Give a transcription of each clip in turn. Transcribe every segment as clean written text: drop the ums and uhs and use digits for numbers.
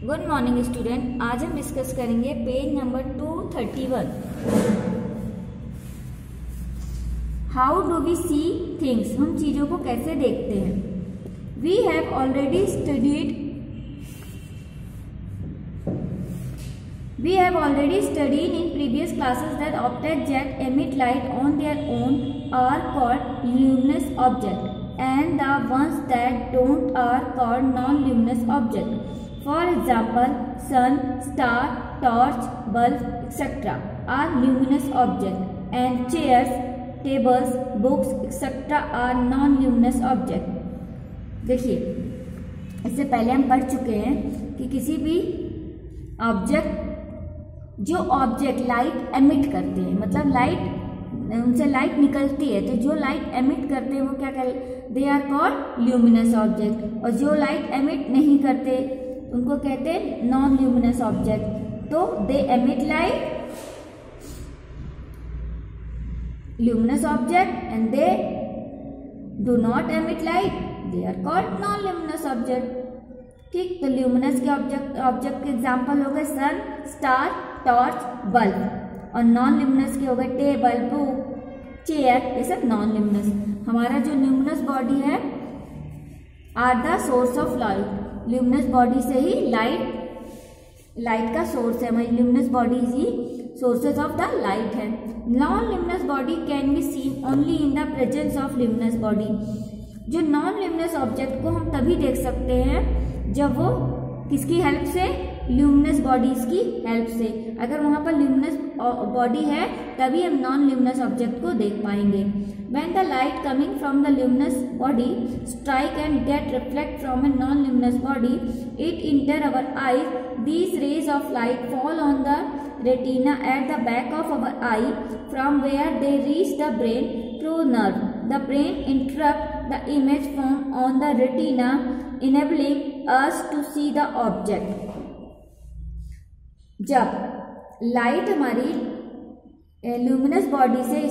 Good morning student. आज हम discuss करेंगे page number 231। How do we see things, हम चीजों को कैसे देखते हैं। We have already studied in previous classes that objects that emit light on their own are called luminous objects and the ones that don't are called non-luminous objects. For example, sun, star, torch, bulb, etc. are luminous objects and chairs, tables, books, etc. are non-luminous objects. देखिए, इससे पहले हम पढ़ चुके हैं कि किसी भी ऑब्जेक्ट जो ऑब्जेक्ट लाइट एमिट करते हैं, मतलब लाइट उनसे लाइट निकलती है, तो जो लाइट एमिट करते हैं वो क्या कहते, they are called luminous object. और जो लाइट एमिट नहीं करते उनको कहते हैं नॉन ल्यूमिनस ऑब्जेक्ट। तो they emit light luminous object and they do not emit light, they are called non luminous object. ठीक, तो ल्यूमिनस के ऑब्जेक्ट के एग्जाम्पल हो गए सन, स्टार, टॉर्च, बल्ब। और नॉन ल्यूमिनस के हो गए टेबल, बुक, चेयर, ये सब नॉन ल्यूमिनस। हमारा जो ल्यूमिनस बॉडी है are the source of light. Luminous body से ही लाइट का सोर्स है, हमारी ल्यूमिनस बॉडी ही सोर्सेज ऑफ द लाइट है। Non luminous body can be seen only in the presence of luminous body. जो नॉन ल्यूमिनस ऑब्जेक्ट को हम तभी देख सकते हैं जब वो किसकी हेल्प से, ल्यूमिनस बॉडीज की हेल्प से। अगर वहां पर ल्यूमिनस बॉडी है तभी हम नॉन ल्यूमिनस ऑब्जेक्ट को देख पाएंगे। When the light coming from the luminous body strike and get reflect from a non-luminous body, it enter our eyes. These rays of light fall on the retina at the back of our eye, from where they reach the brain through nerve. The brain interrupt the image formed on the retina, enabling us to see the object. जब light हमारी luminous body से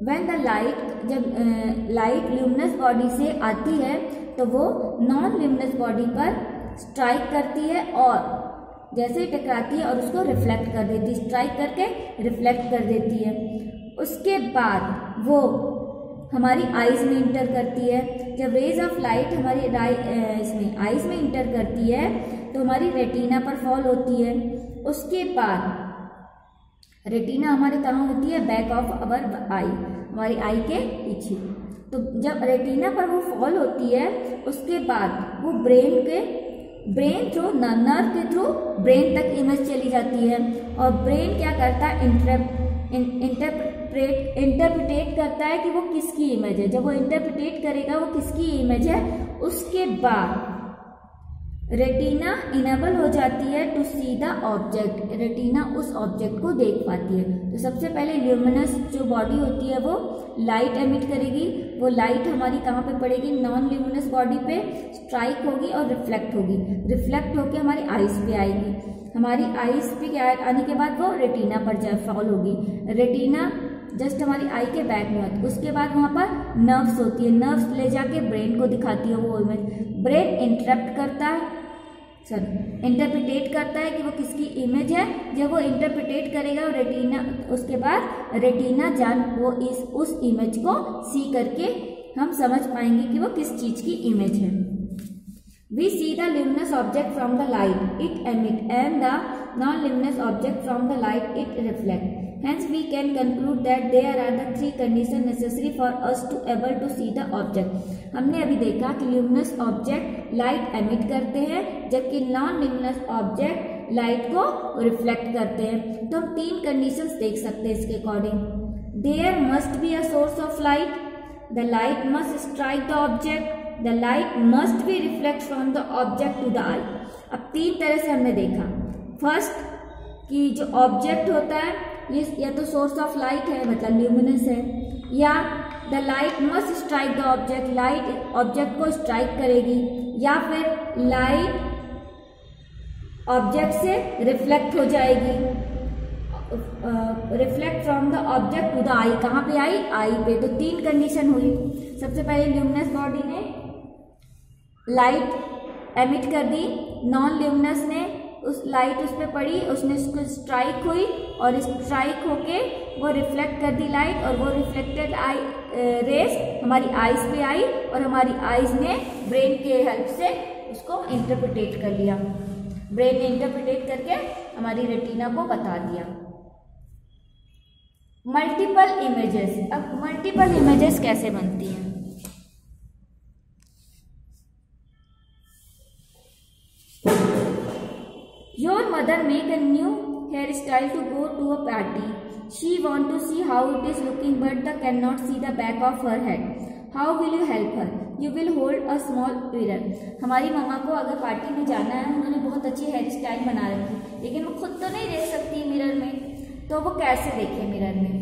जब light luminous body से आती है तो वो non luminous body पर स्ट्राइक करती है और जैसे ही टकराती है और उसको रिफ्लेक्ट कर देती है, स्ट्राइक करके रिफ्लेक्ट कर देती है। उसके बाद वो हमारी आईज में इंटर करती है। जब रेज ऑफ लाइट हमारी इसमें आईज में इंटर करती है तो हमारी रेटिना पर फॉल होती है। उसके बाद रेटिना हमारे कहाँ होती है, बैक ऑफ अवर आई, हमारी आई के पीछे। तो जब रेटिना पर वो फॉल होती है उसके बाद वो ब्रेन थ्रू नर्व के थ्रू ब्रेन तक इमेज चली जाती है और ब्रेन क्या करता है, इंटरप्रिटेट करता है कि वो किसकी इमेज है। जब वो इंटरप्रिटेट करेगा वो किसकी इमेज है, उसके बाद रेटिना इनेबल हो जाती है to see the object. Retina उस ऑब्जेक्ट को देख पाती है। तो सबसे पहले ल्यूमिनस जो बॉडी होती है वो लाइट एमिट करेगी। वो लाइट हमारी कहाँ पे पड़ेगी, नॉन ल्यूमिनस बॉडी पे स्ट्राइक होगी और रिफ्लेक्ट होगी। रिफ्लेक्ट होकर हमारी आईज पे आएगी। हमारी आईज पे क्या आने के बाद वो रेटिना पर फॉल होगी। रेटिना जस्ट हमारी आई के बैक में होती है। उसके बाद वहाँ पर नर्व्स होती है, नर्व्स ले जाके ब्रेन को दिखाती है वो इमेज। ब्रेन इंटरप्रिटेट करता है कि वो किसकी इमेज है। जब वो इंटरप्रिटेट करेगा रेटिना, उसके बाद रेटिना वो उस इमेज को सी करके हम समझ पाएंगे कि वो किस चीज की इमेज है। We see the luminous object from the light it emit and the non-luminous object from the light it reflect. Hence, we can conclude that there are the three conditions necessary for us to able to see the object. हमने अभी देखा कि luminous object light emit करते हैं जबकि non-luminous object light को reflect करते हैं। तो हम तीन conditions देख सकते हैं इसके according. There must be a source of light. The light must strike the object. The light must be reflect from the object to the eye. अब तीन तरह से हमने देखा। फर्स्ट कि जो ऑब्जेक्ट होता है ये या तो सोर्स ऑफ लाइट है मतलब ल्यूमिनस है, या the light must strike the object, light object को स्ट्राइक करेगी, या फिर लाइट ऑब्जेक्ट से रिफ्लेक्ट हो जाएगी। Reflect from the object to the eye, कहाँ पे आई पे। तो तीन कंडीशन हुई। सबसे पहले ल्यूमिनस बॉडी ने लाइट एमिट कर दी, नॉन ल्यूमिनस ने उस लाइट उस पर पड़ी, उसने उसको स्ट्राइक हुई और स्ट्राइक होके वो रिफ्लेक्ट कर दी लाइट, और वो रिफ्लेक्टेड रेस हमारी आईज पे आई और हमारी आईज ने ब्रेन के हेल्प से उसको इंटरप्रिटेट कर लिया। ब्रेन ने इंटरप्रिटेट करके हमारी रेटिना को बता दिया। Multiple images. अब मल्टीपल इमेजेस कैसे बनती हैं? Your mother make a new hairstyle to go to a party. She want to see how it is looking but cannot see the back of her head. How will you help her? You will hold a small mirror. हमारी मम्मा को अगर party में जाना है, उन्होंने बहुत अच्छी hair style बना रखी, लेकिन वो खुद तो नहीं देख सकती मिरर में, तो वो कैसे देखे मिरर में?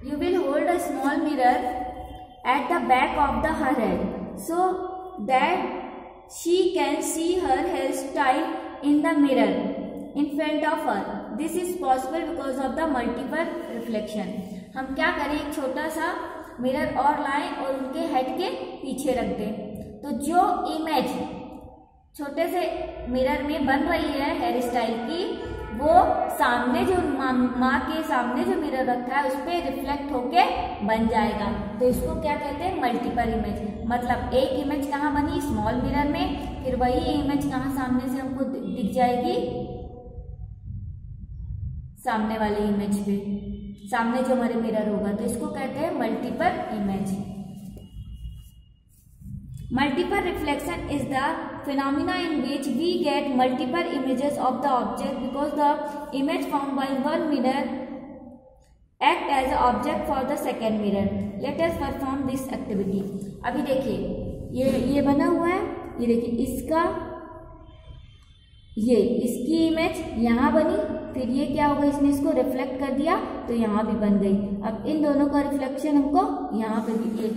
You will hold a small mirror at the back of her head so that she can see her hairstyle in the mirror in front of her. This is possible because of the multiple reflection. हम क्या करें, एक छोटा सा mirror और लाएं और उनके हेड के पीछे रख दें, तो जो इमेज छोटे से मिरर में बन रही है हेयर स्टाइल की, वो सामने जो माँ के सामने जो मिरर रखा है उस पर रिफ्लेक्ट होके बन जाएगा। तो इसको क्या कहते हैं? Multiple image. मतलब एक इमेज कहाँ बनी? स्मॉल मिरर में, फिर वही इमेज कहाँ सामने से हमको दिख जाएगी? सामने वाले इमेज पे, सामने जो हमारे मिरर होगा, तो इसको कहते हैं multiple image. Multiple reflection is the phenomena in which we get multiple images of the object because the image formed by one mirror act as an object for the second mirror. Let us perform this activity. अभी देखिए ये बना हुआ है, ये देखिए इसका, ये इसकी इमेज यहाँ बनी, फिर ये क्या होगा, इसने इसको रिफ्लेक्ट कर दिया तो यहाँ भी बन गई। अब इन दोनों का रिफ्लेक्शन हमको यहाँ पे भी, ये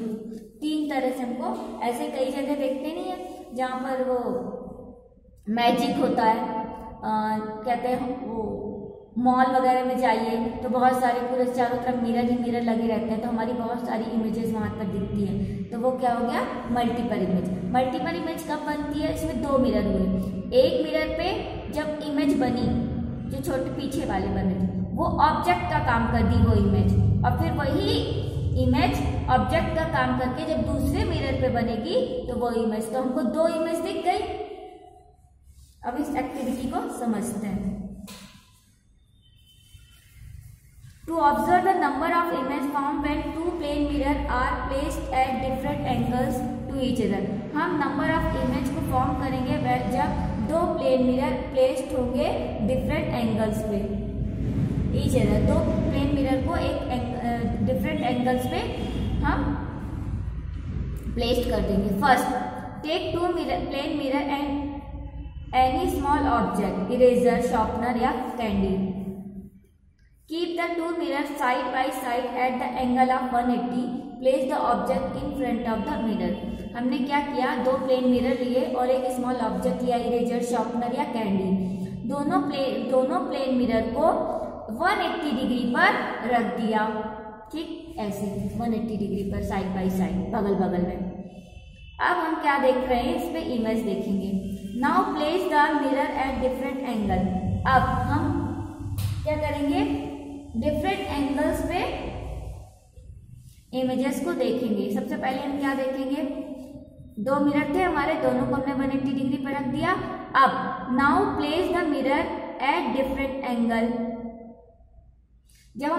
तीन तरह से हमको ऐसे कई जगह देखते नहीं है जहाँ पर वो मैजिक होता है, कहते हैं वो मॉल वगैरह में जाइए तो बहुत सारे पूरे चारों तरफ मिरर ही मिरर लगे रहते हैं, तो हमारी बहुत सारी इमेजेस वहाँ पर दिखती हैं, तो वो क्या हो गया? Multiple image. मल्टीपल इमेज कब बनती है? इसमें दो मिरर हुए, एक मिरर पे जब इमेज बनी, जो छोटे पीछे वाले बने थे, वो ऑब्जेक्ट का काम कर दी वो इमेज, और फिर वही इमेज ऑब्जेक्ट का काम करके जब दूसरे मिरर पे बनेगी तो वो इमेज, तो हमको दो इमेज दिख गई। अब इस एक्टिविटी को समझते हैं। To observe the number of images formed when two plane mirrors are placed at different angles to each other. हम नंबर ऑफ इमेज को फॉर्म करेंगे जब दो प्लेन मिरर प्लेस्ड होंगे डिफरेंट एंगल्स पे ईच अदर। दो प्लेन मिरर को एक डिफरेंट एंगल्स पे हम प्लेस्ड कर देंगे। First, take two plane mirror and any small object, eraser, sharpener या candy. Keep the two mirrors side by side at the angle of 180. Place the object in front of the mirror. हमने क्या किया? दो plane mirror लिए और एक small object लिया, eraser, sharpener या कैंडी। दोनों प्लेन मिरर को 180 डिग्री पर रख दिया, ठीक ऐसे 180 डिग्री पर साइड बाय साइड, बगल बगल में। अब हम क्या देख रहे हैं? इस पे इमेज देखेंगे। Now place the mirror at different angle. अब हम क्या करेंगे? डिफरेंट एंगल्स पे इमेजेस को देखेंगे। सबसे पहले हम क्या देखेंगे? दो मिरर थे हमारे, दोनों को हमने 180 डिग्री पर रख दिया। अब now place the mirror at different angle. जब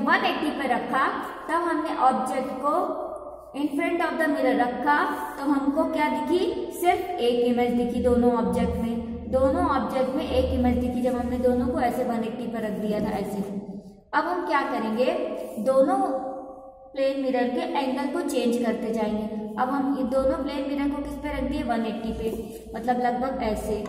180 पर रखा, तब हमने ऑब्जेक्ट को in front of the mirror रखा, तो हमको क्या दिखी? सिर्फ एक इमेज दिखी दोनों ऑब्जेक्ट में। दोनों ऑब्जेक्ट में एक इमेज दिखी जब हमने दोनों को ऐसे 180 पर रख दिया था, ऐसे। अब हम क्या करेंगे? दोनों प्लेन मिरर के एंगल को चेंज करते जाएंगे। अब हम ये दोनों प्लेन मिरर को किस पे रख दिए? 180 पे, मतलब लगभग ऐसे।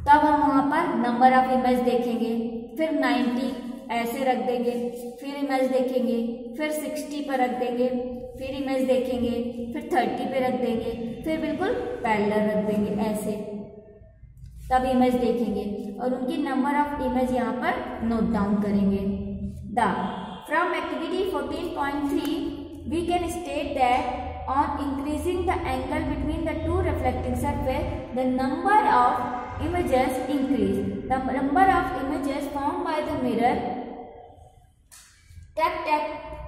तब हम वहां पर नंबर ऑफ इमेज देखेंगे, फिर 90 ऐसे रख देंगे, फिर इमेज देखेंगे, फिर 60 पर रख देंगे, फिर इमेज देखेंगे, फिर 30 पे रख देंगे, फिर बिल्कुल पैरेलल रख देंगे ऐसे, तब इमेज देखेंगे और उनकी नंबर ऑफ इमेज यहाँ पर नोट डाउन करेंगे। From activity 14.3 we can state that on increasing the angle between the two reflecting surface the number of images increase. The number of images formed by the mirror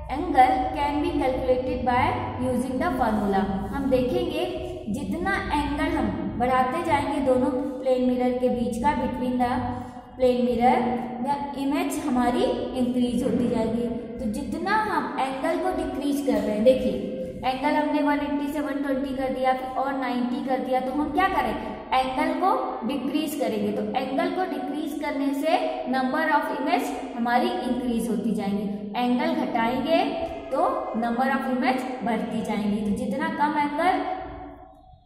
angle can be calculated by using the formula. हम देखेंगे जितना angle हम बढ़ाते जाएंगे दोनों plane mirror के बीच का, between the plane mirror, the image हमारी इंक्रीज होती जाएगी। तो जितना हम एंगल को डिक्रीज कर रहे हैं, देखिए एंगल हमने 180 से 120 कर दिया, फिर और 90 कर दिया, तो हम क्या करें, एंगल को डिक्रीज करेंगे। तो एंगल को डिक्रीज करने से नंबर ऑफ इमेज हमारी इंक्रीज होती जाएंगी। एंगल घटाएंगे तो नंबर ऑफ इमेज बढ़ती जाएंगी। तो जितना कम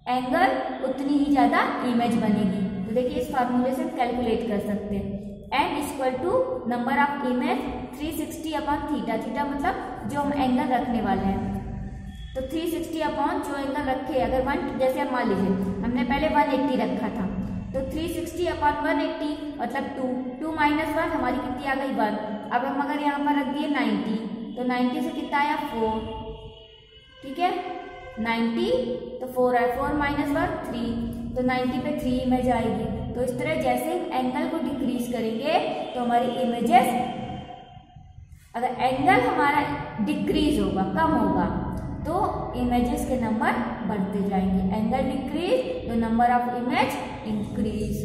एंगल उतनी ही ज्यादा इमेज बनेगी। तो देखिए इस फार्मूले से कैलकुलेट कर सकते हैं। n equal to number of image 360 upon theta, theta मतलब जो हम एंगल रखने वाले हैं। तो 360 अपॉन जो एंगल रखे, अगर 1 जैसे हम मान लीजिए हमने पहले 180 रखा था, तो 360 अपॉन 180 मतलब 2 माइनस 1 हमारी कितनी आ गई 1। अब हम अगर यहाँ पर रख दिए 90, तो 90 से कितना आया 4, ठीक है 90 तो 4 आया, 4 माइनस 1 3, तो 90 पे 3 इमेज आएगी। तो इस तरह जैसे एंगल को डिक्रीज करेंगे तो हमारी इमेजेस, अगर एंगल हमारा डिक्रीज होगा, कम होगा, तो इमेजेस के नंबर बढ़ते जाएंगे। एंगल डिक्रीज तो नंबर ऑफ इमेज इंक्रीज।